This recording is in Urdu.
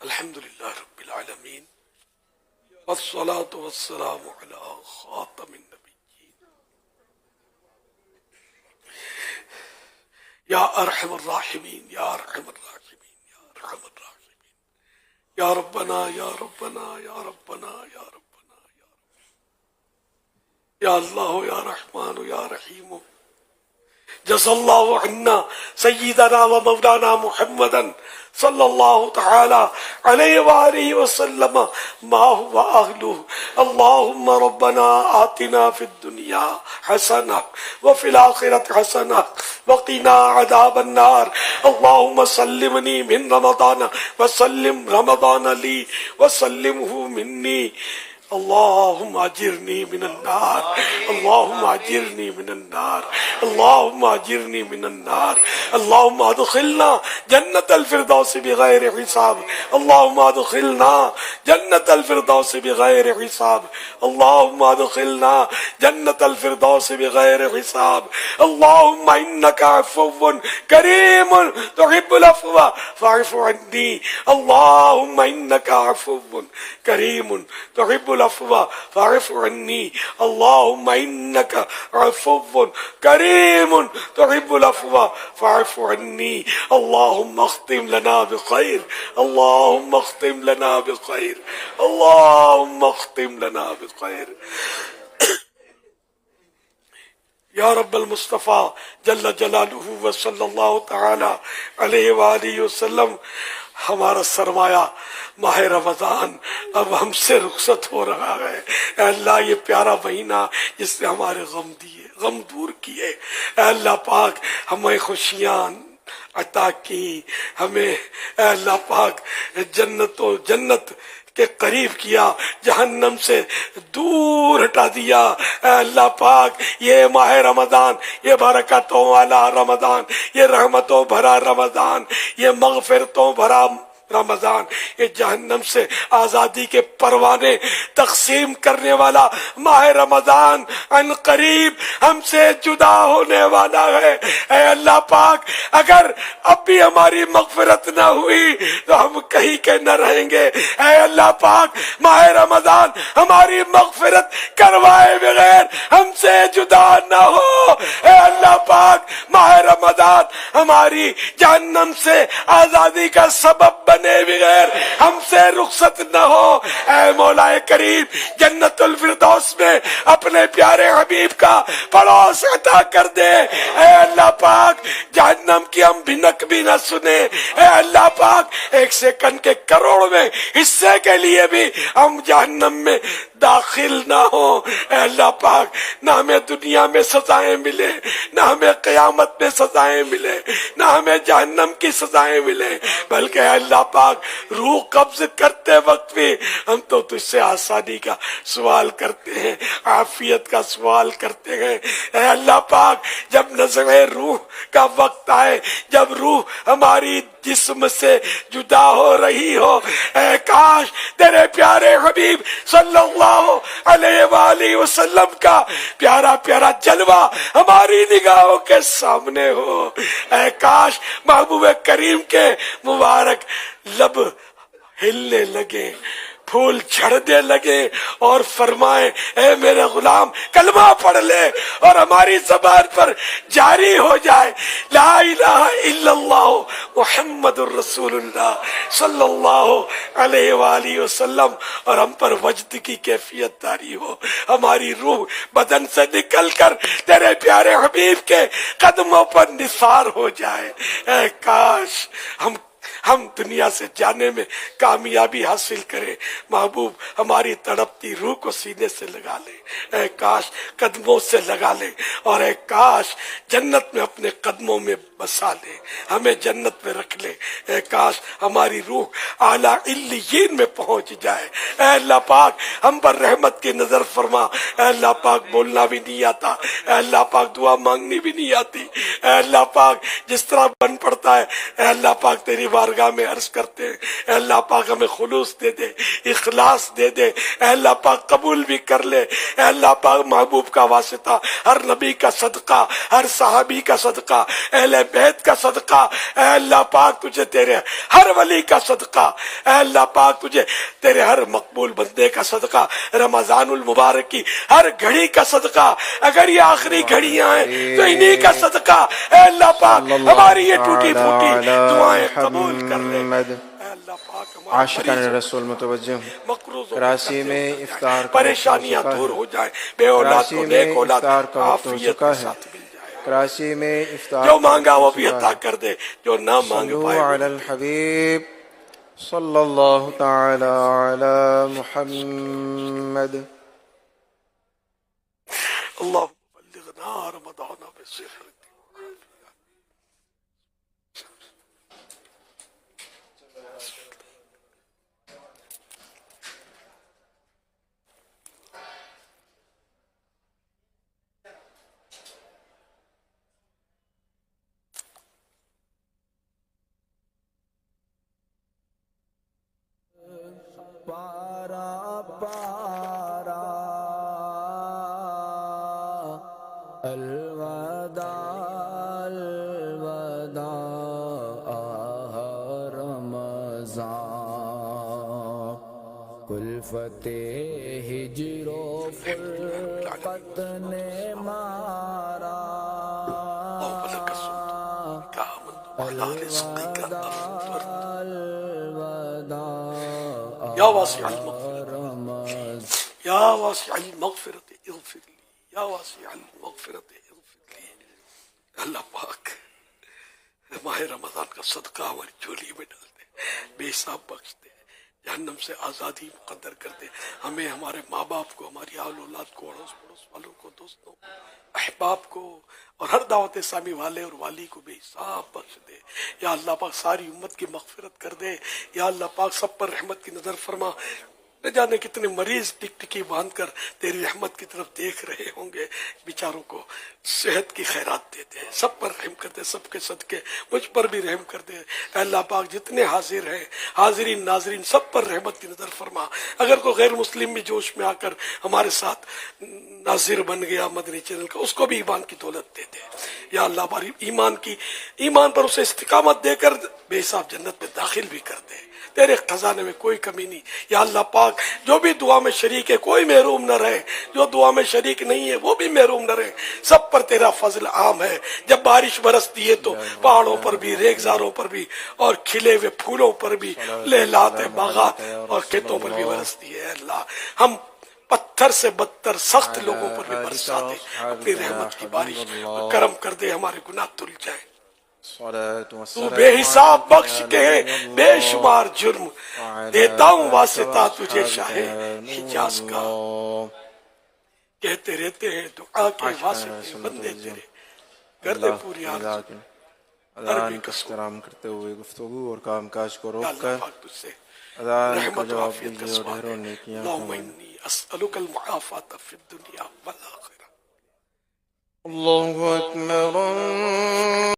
الحمد للہ رب العالمین والصلاة والسلام علی خاتم النبیین یا ارحم الراحمین یا ارحم الراحمین یا ارحم الراحمین یا ربنا یا ربنا یا ربنا یا ربنا یا اللہ یا رحمان یا رحیم جزا اللہ عنا سیدنا و مولانا محمدا صلی اللہ تعالی علیہ وآلہ وسلم ما هو أهله اللهم ربنا آتنا في الدنيا حسنة وفي الآخرة حسنة وقنا عذاب النار اللهم سلمني من رمضان وسلم رمضان لي وسلمه مني اللهم اجرني من النار اللهم اجرني من النار اللهم اجرني من النار اللهم ادخلنا جنة الفردوس بغير حساب اللهم ادخلنا جنة الفردوس بغير حساب اللهم ادخلنا جنة الفردوس بغير حساب اللهم انك عفو كريم تحب العفو فاعف عني اللهم انك عفو كريم تحب العفو فاعف عني اللهم انك عفو كريم تحب العفو فاعف عني اللهم اختم لنا بخير اللهم اختم لنا بخير اللهم اختم لنا بخير یا رب المصطفیٰ جل جلالہ وصلی اللہ تعالی علیہ وآلہ وسلم ہمارا سرمایہ ماہ رمضان اب ہم سے رخصت ہو رہا ہے اے اللہ یہ پیارا مہینہ جس نے ہمارے غم دیے غم دور کیے اے اللہ پاک ہمیں خوشیاں عطا کی ہمیں اے اللہ پاک جنت کے قریب کیا جہنم سے دور ہٹا دیا اے اللہ پاک یہ ماہ رمضان یہ برکتوں والا رمضان یہ رحمتوں بھرا رمضان یہ مغفرتوں بھرا رمضان یہ جہنم سے آزادی کے پروانے تقسیم کرنے والا ماہ رمضان ان قریب ہم سے جدا ہونے والا ہے اے اللہ پاک اگر اب بھی ہماری مغفرت نہ ہوئی تو ہم کہیں کے نہ رہیں گے اے اللہ پاک ماہ رمضان ہماری مغفرت کروائے بغیر ہم سے جدا نہ ہو اے اللہ پاک ماہ رمضان ہماری جہنم سے آزادی کا سبب بنے بغیر ہم سے رخصت نہ ہو اے مولا کریم جنت الفردوس میں اپنے پیارے حبیب کا پڑوس عطا کر دے اے اللہ پاک جہنم کی ہم بھنک بھی نہ سنے اے اللہ پاک ایک سیکنڈ کے کروڑ میں حصے کے لیے بھی ہم جہنم میں داخل نہ ہو اے اللہ پاک نہ ہمیں دنیا میں سزائیں ملے نہ ہمیں قیامت میں سزائیں ملے نہ ہمیں جہنم کی سزائیں ملے بلکہ اے اللہ پاک روح قبض کرتے وقت بھی ہم تو تجھ سے آسانی کا سوال کرتے ہیں عافیت کا سوال کرتے ہیں اے اللہ پاک جب نزع روح کا وقت آئے جب روح ہماری جسم سے جدا ہو رہی ہو اے کاش تیرے پیارے حبیب صلی اللہ علیہ وآلہ وسلم کا پیارا پیارا جلوہ ہماری نگاہوں کے سامنے ہو اے کاش محبوب کریم کے مبارک لب ہلنے لگے پھول جھڑنے لگے اور فرمائے اے میرے غلام کلمہ پڑھ لے اور ہماری زبان پر جاری ہو جائے لا الہ الا اللہ محمد الرسول اللہ صلی اللہ علیہ وآلہ وسلم اور ہم پر وجد کی کیفیت جاری ہو ہماری روح بدن سے نکل کر تیرے پیارے حبیب کے قدموں پر نثار ہو جائے اے کاش ہم دنیا سے جانے میں کامیابی حاصل کریں محبوب ہماری تڑپتی روح کو سینے سے لگا لے اے کاش قدموں سے لگا لے اور اے کاش جنت میں اپنے قدموں میں بسا لے ہمیں جنت میں رکھ لے اے کاش ہماری روح اعلیٰ علیین میں پہنچ جائے اے اللہ پاک ہم پر رحمت کی نظر فرما اے اللہ پاک بولنا بھی نہیں آتا اے اللہ پاک دعا مانگنی بھی نہیں آتی اے اللہ پاک جس طرح بن پڑتا ہے اے اللہ پاک تیری بارگاہ بارگاہ میں عرض کرتے ہیں اے اللہ پاک ہمیں خلوص دے دے، اخلاص دے دے، اے اللہ پاک قبول بھی کر لے، اے اللہ پاک محبوب کا واسطہ، ہر نبی کا صدقہ، ہر صحابی کا صدقہ، اہل بیت کا صدقہ، اے اللہ پاک تجھے تیرے ہر ولی کا صدقہ، اے اللہ پاک تجھے تیرے ہر مقبول بندے کا صدقہ، رمضان المبارک کی ہر گھڑی کا صدقہ، اگر یہ آخری گھڑیاں ہیں تو انہی کا صدقہ، اے اللہ پاک ہماری یہ ٹوٹی پھوٹی دعائیں قبول کر لے، اے اللہ پاک ہمارے عاشقان مریضوں رسول متوجہ مقروضوں کے کراچی قرضے میں اتر افطار جائیں، کا وقت ہو پریشانیاں چکا دور ہے۔ ہو جائیں، بے اولاد کو کراچی میں نیک اولاد افطار کا وقت ہو عافیت چکا کے ہے۔ ساتھ مل جائے، کراچی میں افطار جو کا وقت مانگا ہو وہ بھی چکا عطا ہے۔ کر دے، جو نہ مانگ صلو پائے وہ علی بھی دے۔ الحبیب صلی اللہ تعالی علی محمد۔ اللهم بلغنا رمضان بصحة پارا پارا الوداع الوداع رمضان کلفت ہجر و فرقت نے مارا اللهم لك الصمت كامل وعلى رزقك أمطرت الوداع يا واسع المغفرة يا واسع المغفرة اغفر لي يا واسع المغفرة اغفر لي۔ اللہ پاک ماہ رمضان کا صدقہ ہماری جھولی میں ڈال دے، بے حساب بخش دے، جہنم سے آزادی مقدر کر دے، ہمیں، ہمارے ماں باپ کو، ہماری آل اولاد کو، اڑوس پڑوس والوں کو، دوستوں کو، احباب کو، اور ہر دعوت اسلامی والے اور والی کو بے حساب بخش دے۔ یا اللہ پاک ساری امت کی مغفرت کر دے، یا اللہ پاک سب پر رحمت کی نظر فرما۔ نہ جانے کتنے مریض ٹک ٹکی باندھ کر تیری رحمت کی طرف دیکھ رہے ہوں گے، بیچاروں کو صحت کی خیرات دے دے، سب پر رحم کر دے، سب کے صدقے مجھ پر بھی رحم کر دے۔ اے اللہ پاک جتنے حاضر ہیں، حاضرین ناظرین، سب پر رحمت کی نظر فرما۔ اگر کوئی غیر مسلم بھی جوش میں آ کر ہمارے ساتھ ناظر بن گیا مدنی چینل کا، اس کو بھی ایمان کی دولت دے دے۔ یا اللہ ہماری ایمان پر اسے استقامت دے کر بے حساب جنت میں داخل بھی کر دے، تیرے خزانے میں کوئی کمی نہیں۔ یا اللہ پاک جو بھی دعا میں شریک ہے کوئی محروم نہ رہے، جو دعا میں شریک نہیں ہے وہ بھی محروم نہ رہے، سب پر تیرا فضل عام ہے۔ جب بارش برستی ہے تو پہاڑوں پر بھی، ریگزاروں پر بھی، اور کھلے ہوئے پھولوں پر بھی، لہلات باغات اور کھیتوں پر بھی برستی ہے۔ اللہ ہم پتھر سے بدتر سخت لوگوں پر بھی برسا دے اپنی رحمت کی بارش، اور کرم کر دے، ہمارے گناہ دھل جائیں۔ تو بے حساب بخش کے بے شمار جرم، دیتا ہوں واسطہ تجھے شاہ حجاز کا۔ کہتے رہتے ہیں دعا کے واسطے بندے تیرے، کر دے پوری آرزو۔ اذان کا احترام کرتے ہوئے گفتگو اور کام کاج کو یا روک اللہ کر پاک تجھ سے اذان کا رحمت و جواب عافیت کا دیجیے اور سوال ڈھیروں ہے۔ نیکیاں اللہم کمائیں۔ انی اسألک المعافات فی الدنیا والآخرہ۔ اللہ اکبر۔